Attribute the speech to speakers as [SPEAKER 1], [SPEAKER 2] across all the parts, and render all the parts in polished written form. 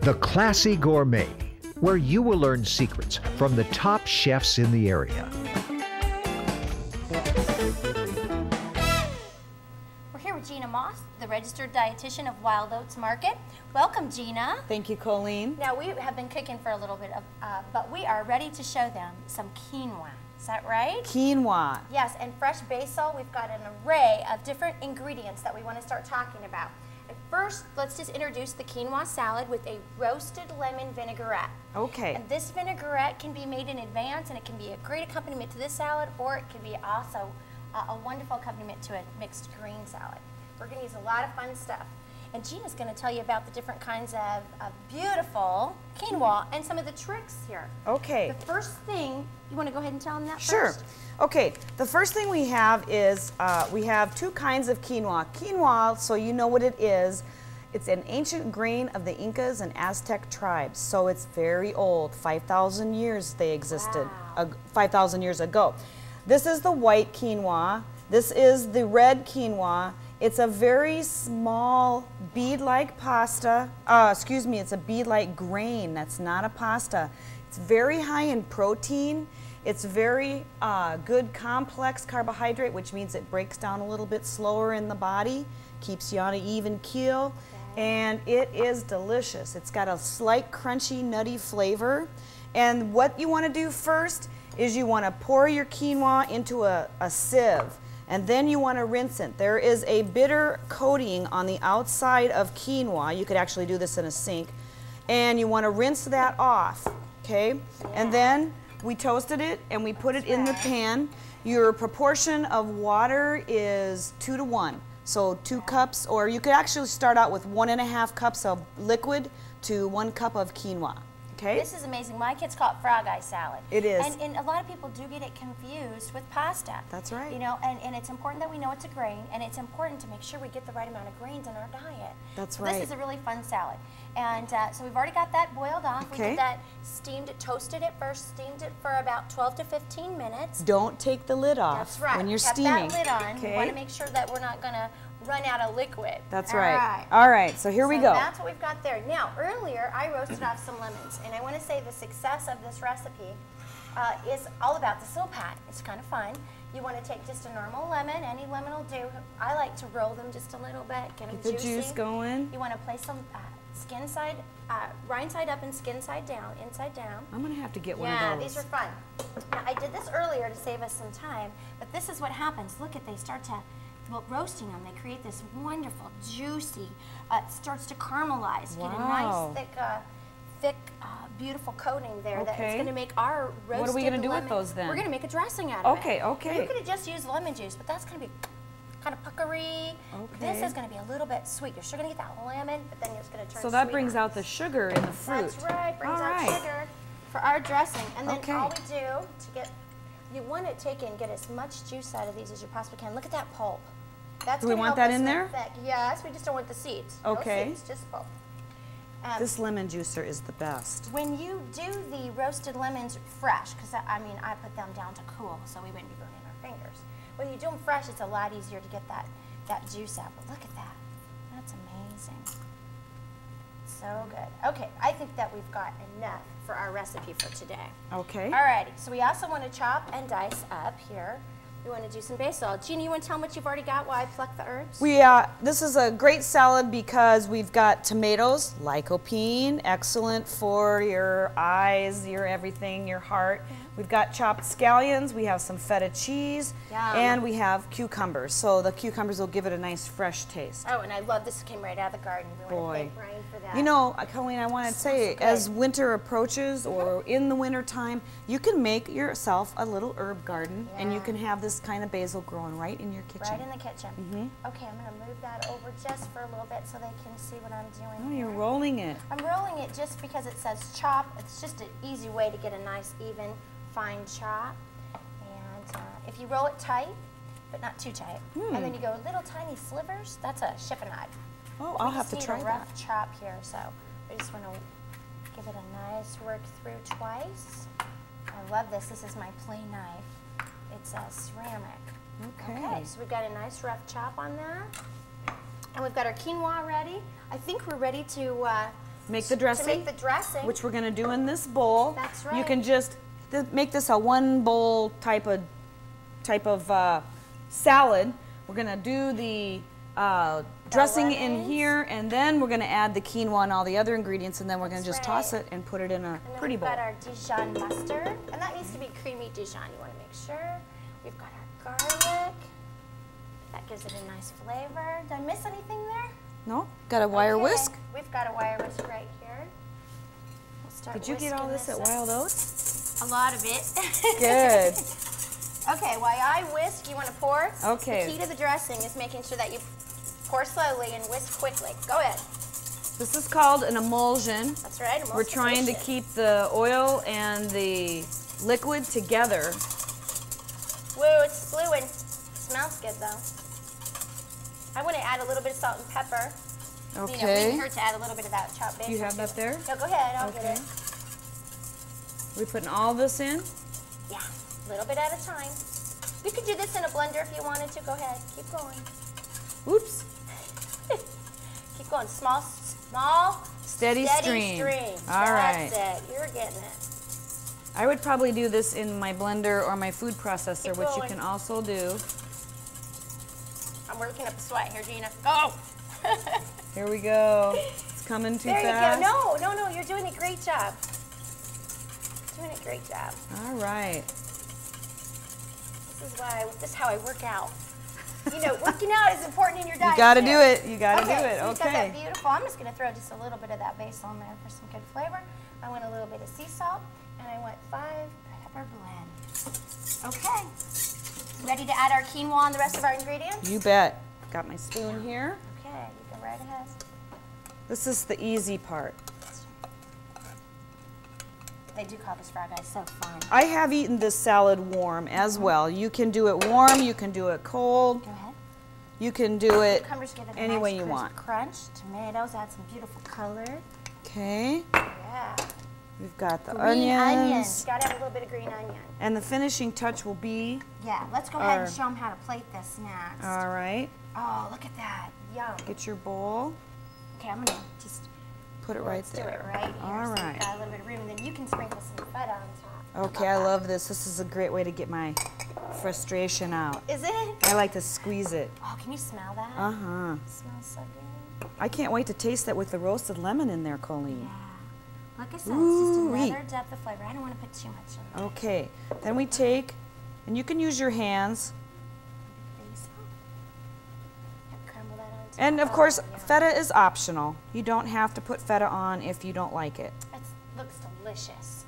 [SPEAKER 1] The Classy Gourmet, where you will learn secrets from the top chefs in the area.
[SPEAKER 2] We're here with Gina Moss, the registered dietitian of Wild Oats Market. Welcome, Gina.
[SPEAKER 3] Thank you, Colleen.
[SPEAKER 2] Now, we have been cooking for a little bit, but we are ready to show them some quinoa. Is that right?
[SPEAKER 3] Quinoa.
[SPEAKER 2] Yes, and fresh basil. We've got an array of different ingredients that we want to start talking about. And first, let's just introduce the quinoa salad with a roasted lemon vinaigrette.
[SPEAKER 3] Okay.
[SPEAKER 2] And this vinaigrette can be made in advance, and it can be a great accompaniment to this salad, or it can be also a wonderful accompaniment to a mixed green salad. We're going to use a lot of fun stuff. And Gina's going to tell you about the different kinds of beautiful quinoa and some of the tricks here.
[SPEAKER 3] Okay.
[SPEAKER 2] The first thing, you want to go ahead and tell them that
[SPEAKER 3] Sure.
[SPEAKER 2] first?
[SPEAKER 3] Okay, the first thing we have is we have two kinds of quinoa. Quinoa, so you know what it is, it's an ancient grain of the Incas and Aztec tribes. So it's very old, 5,000 years they existed,
[SPEAKER 2] Wow.
[SPEAKER 3] 5,000 years ago. This is the white quinoa. This is the red quinoa. It's a very small bead-like pasta, it's a bead-like grain. That's not a pasta. It's very high in protein. It's very good complex carbohydrate, which means it breaks down a little bit slower in the body, keeps you on an even keel, and it is delicious. It's got a slight crunchy, nutty flavor. And what you want to do first is you want to pour your quinoa into a sieve. And then you want to rinse it. There is a bitter coating on the outside of quinoa. You could actually do this in a sink. And you want to rinse that off, okay? Yeah. And then we toasted it and we put it in the pan. Your proportion of water is 2 to 1. So 2 cups, or you could actually start out with 1.5 cups of liquid to 1 cup of quinoa. Okay.
[SPEAKER 2] This is amazing. My kids call it frog eye salad.
[SPEAKER 3] It is.
[SPEAKER 2] And a lot of people do get it confused with pasta.
[SPEAKER 3] That's right.
[SPEAKER 2] You know, and it's important that we know it's a grain, and it's important to make sure we get the right amount of grains in our diet.
[SPEAKER 3] That's
[SPEAKER 2] so
[SPEAKER 3] right.
[SPEAKER 2] This is a really fun salad. And so we've already got that boiled off.
[SPEAKER 3] Okay.
[SPEAKER 2] We did that, steamed it, toasted it first, steamed it for about 12 to 15 minutes.
[SPEAKER 3] Don't take the lid off.
[SPEAKER 2] That's right.
[SPEAKER 3] When you're
[SPEAKER 2] Kept
[SPEAKER 3] steaming.
[SPEAKER 2] that lid on.
[SPEAKER 3] Okay.
[SPEAKER 2] We want to make sure that we're not going to run out of liquid.
[SPEAKER 3] That's
[SPEAKER 2] All
[SPEAKER 3] right. All right, so here we go.
[SPEAKER 2] That's what we've got there. Now, earlier I roasted off some lemons, and I want to say the success of this recipe is all about the silpat. It's kind of fun. You want to take just a normal lemon, any lemon will do. I like to roll them just a little bit, get them
[SPEAKER 3] Get the
[SPEAKER 2] juicy.
[SPEAKER 3] juice going.
[SPEAKER 2] You want to place them skin side, rind side up and skin side down, inside down.
[SPEAKER 3] I'm gonna have to get one of
[SPEAKER 2] Yeah,
[SPEAKER 3] those.
[SPEAKER 2] these are fun. Now, I did this earlier to save us some time, but this is what happens. Look they start to, well, roasting them, they create this wonderful, juicy, it starts to caramelize, get a nice, thick, beautiful coating there that's going to make our roasted
[SPEAKER 3] What are we going to do
[SPEAKER 2] lemon,
[SPEAKER 3] with those then?
[SPEAKER 2] We're going to make a dressing out of it.
[SPEAKER 3] Okay, okay.
[SPEAKER 2] You could have just used lemon juice, but that's going to be kind of puckery.
[SPEAKER 3] Okay.
[SPEAKER 2] This is going to be a little bit sweet. You're still going to get that lemon, but then it's going to turn
[SPEAKER 3] So that
[SPEAKER 2] sweet
[SPEAKER 3] brings
[SPEAKER 2] on
[SPEAKER 3] out the sugar in the fruit.
[SPEAKER 2] That's right, brings
[SPEAKER 3] All
[SPEAKER 2] out
[SPEAKER 3] right.
[SPEAKER 2] sugar for our dressing. And then
[SPEAKER 3] Okay.
[SPEAKER 2] all we do to get, you want to take and get as much juice out of these as you possibly can. Look at that pulp. That's
[SPEAKER 3] Do we
[SPEAKER 2] gonna
[SPEAKER 3] want
[SPEAKER 2] help
[SPEAKER 3] that
[SPEAKER 2] us
[SPEAKER 3] in
[SPEAKER 2] make
[SPEAKER 3] there?
[SPEAKER 2] that- Yes, we just don't want the seeds.
[SPEAKER 3] Okay.
[SPEAKER 2] No seeds, just pulp.
[SPEAKER 3] This lemon juicer is the best.
[SPEAKER 2] When you do the roasted lemons fresh, because I mean I put them down to cool so we wouldn't be burning our fingers. When you do them fresh, it's a lot easier to get that juice out. But look at that. That's amazing. So good. Okay, I think that we've got enough for our recipe for today.
[SPEAKER 3] Okay.
[SPEAKER 2] Alrighty, so we also want to chop and dice up here. We want to do some basil. Gina, you want to tell them what you've already got while I pluck the herbs?
[SPEAKER 3] This is a great salad because we've got tomatoes, lycopene, excellent for your eyes, your everything, your heart. We've got chopped scallions, we have some feta cheese,
[SPEAKER 2] Yum.
[SPEAKER 3] and we have cucumbers. So the cucumbers will give it a nice fresh taste.
[SPEAKER 2] Oh, and I love this. Came right out of the garden. We want to
[SPEAKER 3] Boy.
[SPEAKER 2] thank Brian for that.
[SPEAKER 3] You know, Colleen, I want to say,
[SPEAKER 2] good.
[SPEAKER 3] as winter approaches or in the winter time, you can make yourself a little herb garden, and you
[SPEAKER 2] Yeah.
[SPEAKER 3] can have this kind of basil growing right in your kitchen.
[SPEAKER 2] Right in the kitchen. Okay, I'm going to move that over just for a little bit so they can see what I'm doing.
[SPEAKER 3] Oh, you're
[SPEAKER 2] here.
[SPEAKER 3] rolling it.
[SPEAKER 2] I'm rolling it just because it says chop. It's just an easy way to get a nice, even, fine chop. And if you roll it tight, but not too tight, and then you go little tiny slivers, that's a chiffonade.
[SPEAKER 3] Oh, I'll have to try
[SPEAKER 2] a
[SPEAKER 3] that.
[SPEAKER 2] rough chop here, so I just want to give it a nice work through twice. I love this. This is my play knife. It's a ceramic. Okay, so we've got a nice rough chop on that. And we've got our quinoa ready. I think we're ready to
[SPEAKER 3] make the dressing.
[SPEAKER 2] To make the dressing.
[SPEAKER 3] Which we're gonna do in this bowl.
[SPEAKER 2] That's right.
[SPEAKER 3] You can just make this a one bowl type of salad. We're gonna do the dressing in here, and then we're gonna add the quinoa and all the other ingredients, and then we're gonna just toss it and put it in a pretty bowl.
[SPEAKER 2] We've got our Dijon mustard, and that needs to be creamy Dijon. You wanna make sure. We've got our garlic. That gives it a nice flavor. Did I miss anything there?
[SPEAKER 3] No? Got a wire whisk?
[SPEAKER 2] We've got a wire whisk right here. We'll start
[SPEAKER 3] Did you get all this at Wild Oats?
[SPEAKER 2] A lot of it.
[SPEAKER 3] Good.
[SPEAKER 2] Okay, while I whisk, you want to pour?
[SPEAKER 3] Okay.
[SPEAKER 2] The key to the dressing is making sure that you pour slowly and whisk quickly. Go ahead.
[SPEAKER 3] This is called an emulsion.
[SPEAKER 2] That's right.
[SPEAKER 3] We're trying to keep the oil and the liquid together.
[SPEAKER 2] Woo, it's fluid. Smells good though. I want to add a little bit of salt and pepper.
[SPEAKER 3] Okay.
[SPEAKER 2] It wouldn't hurt to add a little bit of that chopped bacon.
[SPEAKER 3] You have that there?
[SPEAKER 2] No, go ahead. I'll get it.
[SPEAKER 3] We're putting all this in?
[SPEAKER 2] Yeah, a little bit at a time. You could do this in a blender if you wanted to. Go ahead. Keep going.
[SPEAKER 3] Oops.
[SPEAKER 2] Keep going. Small,
[SPEAKER 3] steady stream. All right.
[SPEAKER 2] That's it. You're getting it.
[SPEAKER 3] I would probably do this in my blender or my food processor, which you can also do.
[SPEAKER 2] I'm working up a sweat here, Gina. Go!
[SPEAKER 3] Here we go. It's coming too fast.
[SPEAKER 2] There you go. No, you're doing a great job. Doing a great job.
[SPEAKER 3] All right.
[SPEAKER 2] This is how I work out. You know, working out is important in your diet.
[SPEAKER 3] You got to
[SPEAKER 2] too.
[SPEAKER 3] do it. You got to do it.
[SPEAKER 2] So we've got
[SPEAKER 3] Okay.
[SPEAKER 2] that beautiful. I'm just going to throw just a little bit of that basil in there for some good flavor. I want a little bit of sea salt, and I want 5 pepper blend. Okay. Ready to add our quinoa and the rest of our ingredients?
[SPEAKER 3] You bet. Got my spoon here.
[SPEAKER 2] Okay, you go right ahead.
[SPEAKER 3] This is the easy part.
[SPEAKER 2] They do call this frog eyes so fun.
[SPEAKER 3] I have eaten this salad warm as well. You can do it warm, you can do it cold.
[SPEAKER 2] Go ahead.
[SPEAKER 3] You can do it
[SPEAKER 2] Cucumbers give it a
[SPEAKER 3] any
[SPEAKER 2] nice
[SPEAKER 3] way you
[SPEAKER 2] crisp
[SPEAKER 3] want.
[SPEAKER 2] crunch. Tomatoes add some beautiful color.
[SPEAKER 3] Okay.
[SPEAKER 2] Yeah.
[SPEAKER 3] We've got the
[SPEAKER 2] Green
[SPEAKER 3] onions.
[SPEAKER 2] You gotta have a little bit of green onion.
[SPEAKER 3] And the finishing touch will be?
[SPEAKER 2] Yeah, let's go ahead and show them how to plate this next.
[SPEAKER 3] All right.
[SPEAKER 2] Oh, look at that. Yum.
[SPEAKER 3] Get your bowl.
[SPEAKER 2] Okay, I'm gonna just
[SPEAKER 3] put it right there.
[SPEAKER 2] do it right here.
[SPEAKER 3] All
[SPEAKER 2] so
[SPEAKER 3] right.
[SPEAKER 2] we've got a little bit of room, and then you can sprinkle some feta on top.
[SPEAKER 3] Okay, I love this. This is a great way to get my frustration out.
[SPEAKER 2] Is it?
[SPEAKER 3] I like to squeeze it.
[SPEAKER 2] Oh, can you smell that?
[SPEAKER 3] Uh-huh.
[SPEAKER 2] It smells so good.
[SPEAKER 3] I can't wait to taste that with the roasted lemon in there, Colleen.
[SPEAKER 2] Yeah. Like I said, it's just
[SPEAKER 3] Ooh-wee.
[SPEAKER 2] another depth of flavor. I don't want to put too much in there.
[SPEAKER 3] Okay, then we take, and you can use your hands,
[SPEAKER 2] Basil. Yep, crumble that on top.
[SPEAKER 3] and of course,
[SPEAKER 2] yeah.
[SPEAKER 3] feta is optional. You don't have to put feta on if you don't like it.
[SPEAKER 2] It looks delicious.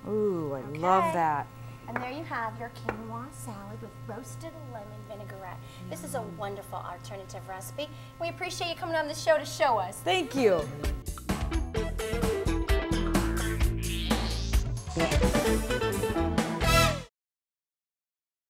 [SPEAKER 3] Ooh, I love
[SPEAKER 2] Okay.
[SPEAKER 3] that.
[SPEAKER 2] And there you have your quinoa salad with roasted lemon vinaigrette. This is a wonderful alternative recipe. We appreciate you coming on the show to show us.
[SPEAKER 3] Thank you.